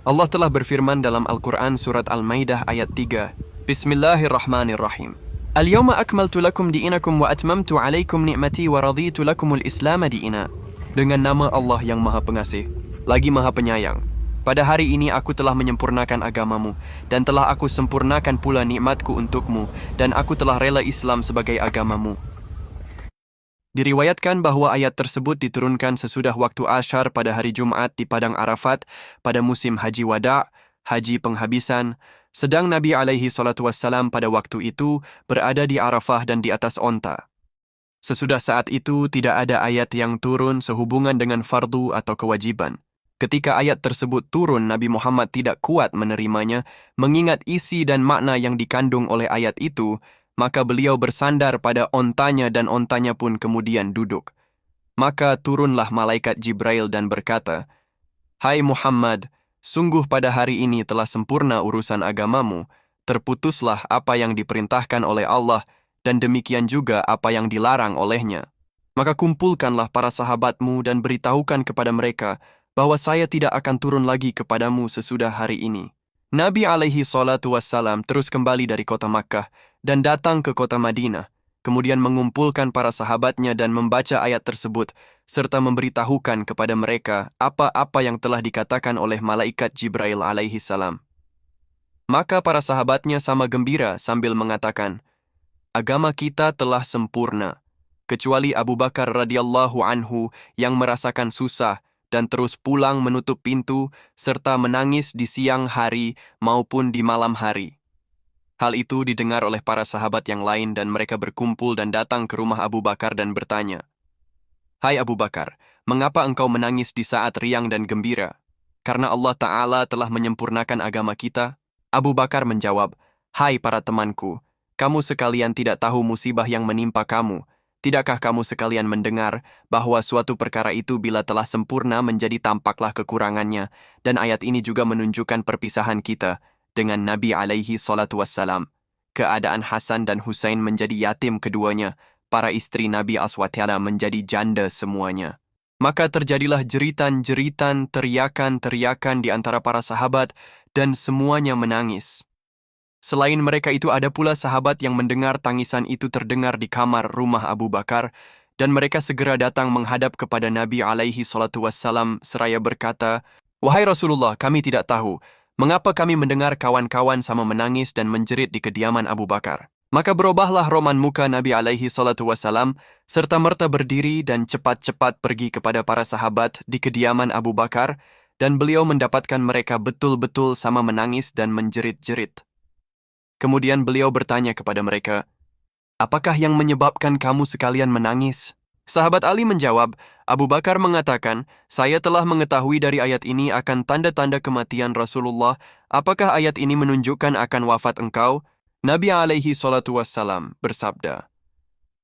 Allah telah berfirman dalam Al-Quran surat Al-Maidah ayat 3. Bismillahirrahmanirrahim. Al-yawma akmaltu lakum di'inakum wa atmamtu alaikum ni'mati wa raditu lakumul islam di'ina. Dengan nama Allah yang Maha Pengasih, lagi Maha Penyayang. Pada hari ini aku telah menyempurnakan agamamu, dan telah aku sempurnakan pula nikmatku untukmu, dan aku telah rela Islam sebagai agamamu. Diriwayatkan bahwa ayat tersebut diturunkan sesudah waktu Asyar pada hari Jumat di Padang Arafat pada musim Haji Wada', Haji Penghabisan, sedang Nabi SAW pada waktu itu berada di Arafah dan di atas onta. Sesudah saat itu tidak ada ayat yang turun sehubungan dengan fardu atau kewajiban. Ketika ayat tersebut turun, Nabi Muhammad tidak kuat menerimanya, mengingat isi dan makna yang dikandung oleh ayat itu, maka beliau bersandar pada ontanya dan ontanya pun kemudian duduk. Maka turunlah malaikat Jibril dan berkata, "Hai Muhammad, sungguh pada hari ini telah sempurna urusan agamamu, terputuslah apa yang diperintahkan oleh Allah, dan demikian juga apa yang dilarang olehnya. Maka kumpulkanlah para sahabatmu dan beritahukan kepada mereka bahwa saya tidak akan turun lagi kepadamu sesudah hari ini." Nabi SAW terus kembali dari kota Makkah dan datang ke kota Madinah, kemudian mengumpulkan para sahabatnya dan membaca ayat tersebut, serta memberitahukan kepada mereka apa-apa yang telah dikatakan oleh malaikat Jibril alaihissalam. Maka para sahabatnya sama gembira sambil mengatakan, "Agama kita telah sempurna, kecuali Abu Bakar radhiyallahu anhu yang merasakan susah dan terus pulang menutup pintu serta menangis di siang hari maupun di malam hari." Hal itu didengar oleh para sahabat yang lain dan mereka berkumpul dan datang ke rumah Abu Bakar dan bertanya, "Hai Abu Bakar, mengapa engkau menangis di saat riang dan gembira? Karena Allah Ta'ala telah menyempurnakan agama kita?" Abu Bakar menjawab, "Hai para temanku, kamu sekalian tidak tahu musibah yang menimpa kamu. Tidakkah kamu sekalian mendengar bahwa suatu perkara itu bila telah sempurna menjadi tampaklah kekurangannya, dan ayat ini juga menunjukkan perpisahan kita dengan Nabi SAW. Keadaan Hasan dan Husain menjadi yatim keduanya, para istri Nabi SWT menjadi janda semuanya. Maka terjadilah jeritan-jeritan, teriakan-teriakan di antara para sahabat, dan semuanya menangis. Selain mereka itu ada pula sahabat yang mendengar tangisan itu terdengar di kamar rumah Abu Bakar, dan mereka segera datang menghadap kepada Nabi SAW seraya berkata, "Wahai Rasulullah, kami tidak tahu, mengapa kami mendengar kawan-kawan sama menangis dan menjerit di kediaman Abu Bakar." Maka berubahlah roman muka Nabi SAW, serta merta berdiri dan cepat-cepat pergi kepada para sahabat di kediaman Abu Bakar, dan beliau mendapatkan mereka betul-betul sama menangis dan menjerit-jerit. Kemudian beliau bertanya kepada mereka, "Apakah yang menyebabkan kamu sekalian menangis?" Sahabat Ali menjawab, "Abu Bakar mengatakan, saya telah mengetahui dari ayat ini akan tanda-tanda kematian Rasulullah. Apakah ayat ini menunjukkan akan wafat engkau?" Nabi SAW bersabda,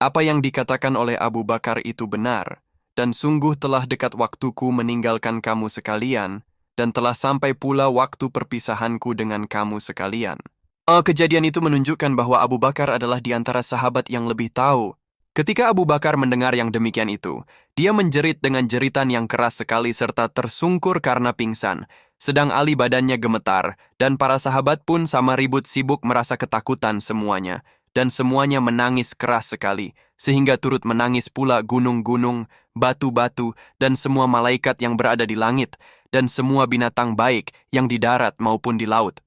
"Apa yang dikatakan oleh Abu Bakar itu benar, dan sungguh telah dekat waktuku meninggalkan kamu sekalian, dan telah sampai pula waktu perpisahanku dengan kamu sekalian." Kejadian itu menunjukkan bahwa Abu Bakar adalah di antara sahabat yang lebih tahu. Ketika Abu Bakar mendengar yang demikian itu, dia menjerit dengan jeritan yang keras sekali serta tersungkur karena pingsan. Sedang Ali badannya gemetar, dan para sahabat pun sama ribut sibuk merasa ketakutan semuanya. Dan semuanya menangis keras sekali, sehingga turut menangis pula gunung-gunung, batu-batu, dan semua malaikat yang berada di langit, dan semua binatang baik yang di darat maupun di laut.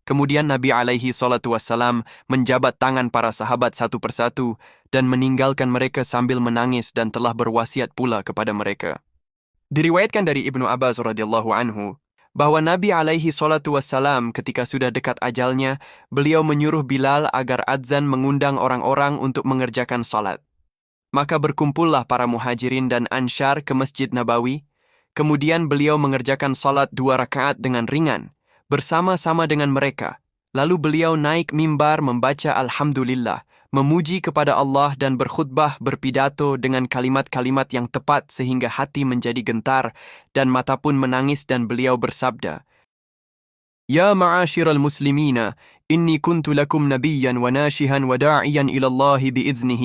Kemudian Nabi SAW menjabat tangan para sahabat satu persatu dan meninggalkan mereka sambil menangis dan telah berwasiat pula kepada mereka. Diriwayatkan dari Ibnu Abbas radhiyallahu anhu bahwa Nabi SAW ketika sudah dekat ajalnya, beliau menyuruh Bilal agar adzan mengundang orang-orang untuk mengerjakan salat. Maka berkumpullah para muhajirin dan Ansyar ke Masjid Nabawi. Kemudian beliau mengerjakan salat 2 rakaat dengan ringan bersama-sama dengan mereka. Lalu beliau naik mimbar membaca Alhamdulillah, memuji kepada Allah dan berkhutbah berpidato dengan kalimat-kalimat yang tepat sehingga hati menjadi gentar dan mata pun menangis dan beliau bersabda, "Ya ma'asyiral muslimina, إني كنت لكم نبيا وناشها وداعيا إلى الله بإذنه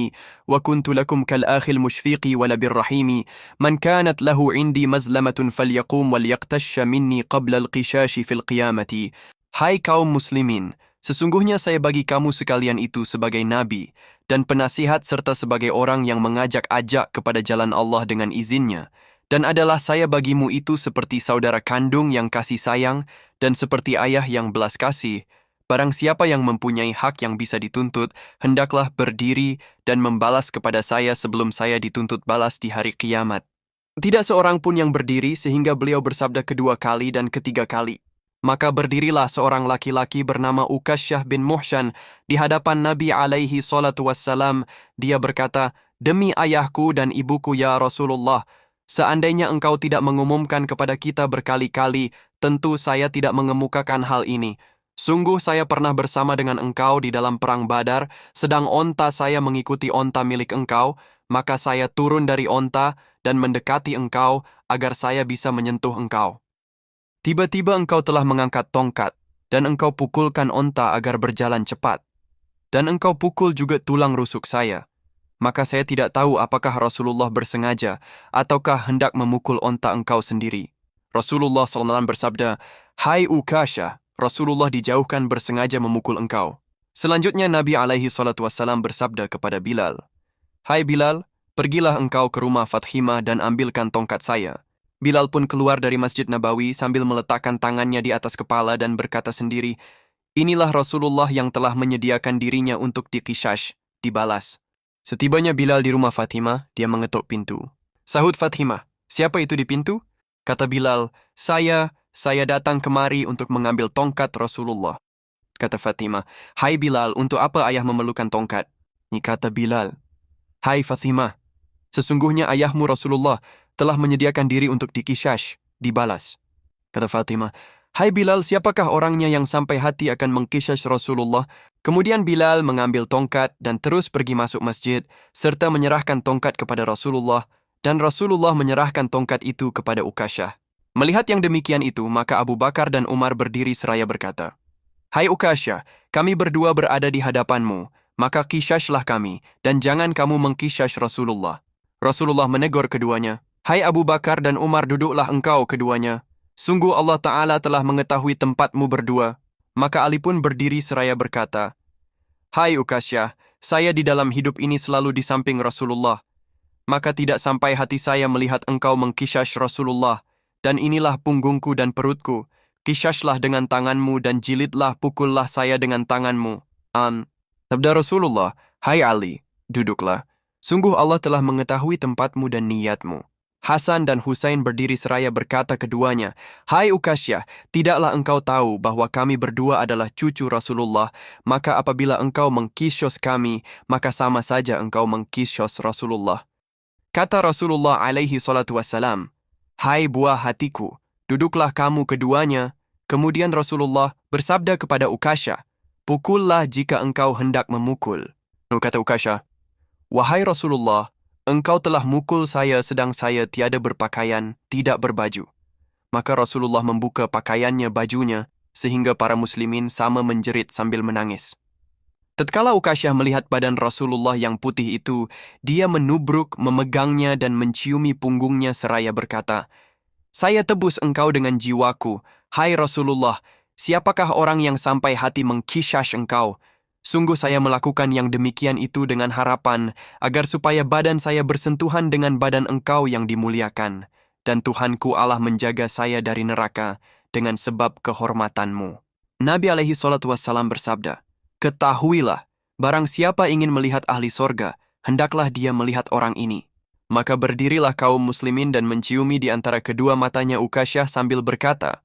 وكنت لكم كالآخ المشفيق ولب الرحيم من كانت له عندي مزلمة فليقوم وليقتش مني قبل القشاش في القيامة. Hai kaum muslimin, sesungguhnya saya bagi kamu sekalian itu sebagai nabi dan penasihat serta sebagai orang yang mengajak-ajak kepada jalan Allah dengan izinnya. Dan adalah saya bagimu itu seperti saudara kandung yang kasih sayang dan seperti ayah yang belas kasih. Barang siapa yang mempunyai hak yang bisa dituntut, hendaklah berdiri dan membalas kepada saya sebelum saya dituntut balas di hari kiamat. Tidak seorang pun yang berdiri sehingga beliau bersabda kedua kali dan ketiga kali. Maka berdirilah seorang laki-laki bernama Ukasyah bin Muhshan di hadapan Nabi alaihi salatu wassalam. Dia berkata, "Demi ayahku dan ibuku ya Rasulullah, seandainya engkau tidak mengumumkan kepada kita berkali-kali, tentu saya tidak mengemukakan hal ini. Sungguh saya pernah bersama dengan engkau di dalam perang Badar, sedang onta saya mengikuti onta milik engkau, maka saya turun dari onta dan mendekati engkau agar saya bisa menyentuh engkau. Tiba-tiba engkau telah mengangkat tongkat, dan engkau pukulkan onta agar berjalan cepat. Dan engkau pukul juga tulang rusuk saya. Maka saya tidak tahu apakah Rasulullah bersengaja, ataukah hendak memukul onta engkau sendiri." Rasulullah SAW bersabda, "Hai Ukasyah, Rasulullah dijauhkan bersengaja memukul engkau." Selanjutnya Nabi alaihi salatu wassalam bersabda kepada Bilal, "Hai Bilal, pergilah engkau ke rumah Fathimah dan ambilkan tongkat saya." Bilal pun keluar dari Masjid Nabawi sambil meletakkan tangannya di atas kepala dan berkata sendiri, "Inilah Rasulullah yang telah menyediakan dirinya untuk diqishash, dibalas." Setibanya Bilal di rumah Fathimah, dia mengetuk pintu. Sahut Fathimah, "Siapa itu di pintu?" Kata Bilal, Saya datang kemari untuk mengambil tongkat Rasulullah." Kata Fatimah, "Hai Bilal, untuk apa ayah memerlukan tongkat?" Kata Bilal, "Hai Fatimah, sesungguhnya ayahmu Rasulullah telah menyediakan diri untuk diqishash, dibalas." Kata Fatimah, "Hai Bilal, siapakah orangnya yang sampai hati akan mengqishash Rasulullah?" Kemudian Bilal mengambil tongkat dan terus pergi masuk masjid, serta menyerahkan tongkat kepada Rasulullah, dan Rasulullah menyerahkan tongkat itu kepada Ukasyah. Melihat yang demikian itu, maka Abu Bakar dan Umar berdiri seraya berkata, "Hai Ukasyah, kami berdua berada di hadapanmu, maka qishashlah kami, dan jangan kamu mengqishash Rasulullah." Rasulullah menegur keduanya, "Hai Abu Bakar dan Umar, duduklah engkau keduanya. Sungguh Allah Ta'ala telah mengetahui tempatmu berdua." Maka Ali pun berdiri seraya berkata, "Hai Ukasyah, saya di dalam hidup ini selalu di samping Rasulullah. Maka tidak sampai hati saya melihat engkau mengqishash Rasulullah. Dan inilah punggungku dan perutku. Qishashlah dengan tanganmu dan jilidlah, pukullah saya dengan tanganmu." Sabda Rasulullah, "Hai Ali, duduklah. Sungguh Allah telah mengetahui tempatmu dan niatmu." Hasan dan Husain berdiri seraya berkata keduanya, "Hai Ukasyah, tidaklah engkau tahu bahwa kami berdua adalah cucu Rasulullah, maka apabila engkau mengqishos kami, maka sama saja engkau mengqishos Rasulullah." Kata Rasulullah alaihi salatu wassalam, "Hai buah hatiku, duduklah kamu keduanya." Kemudian Rasulullah bersabda kepada Ukasyah, "Pukullah jika engkau hendak memukul." Kata Ukasyah, "Wahai Rasulullah, engkau telah mukul saya sedang saya tiada berpakaian, tidak berbaju." Maka Rasulullah membuka pakaiannya, bajunya, sehingga para muslimin sama menjerit sambil menangis. Tatkala Ukasyah melihat badan Rasulullah yang putih itu, dia menubruk, memegangnya dan menciumi punggungnya seraya berkata, "Saya tebus engkau dengan jiwaku, hai Rasulullah, siapakah orang yang sampai hati mengqishash engkau? Sungguh saya melakukan yang demikian itu dengan harapan agar supaya badan saya bersentuhan dengan badan engkau yang dimuliakan, dan Tuhanku Allah menjaga saya dari neraka dengan sebab kehormatanmu." Nabi alaihi salatu wassalam bersabda, "Ketahuilah, barang siapa ingin melihat ahli sorga, hendaklah dia melihat orang ini." Maka berdirilah kaum muslimin dan menciumi di antara kedua matanya Ukasyah sambil berkata,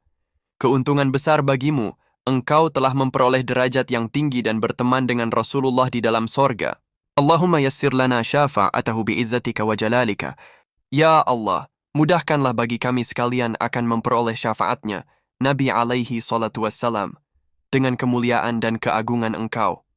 "Keuntungan besar bagimu, engkau telah memperoleh derajat yang tinggi dan berteman dengan Rasulullah di dalam sorga. Allahumma yassir lana syafa'atahu bi'izzatika wa jalalika." Ya Allah, mudahkanlah bagi kami sekalian akan memperoleh syafaatnya, Nabi alaihi salatu wassalam, dengan kemuliaan dan keagungan engkau.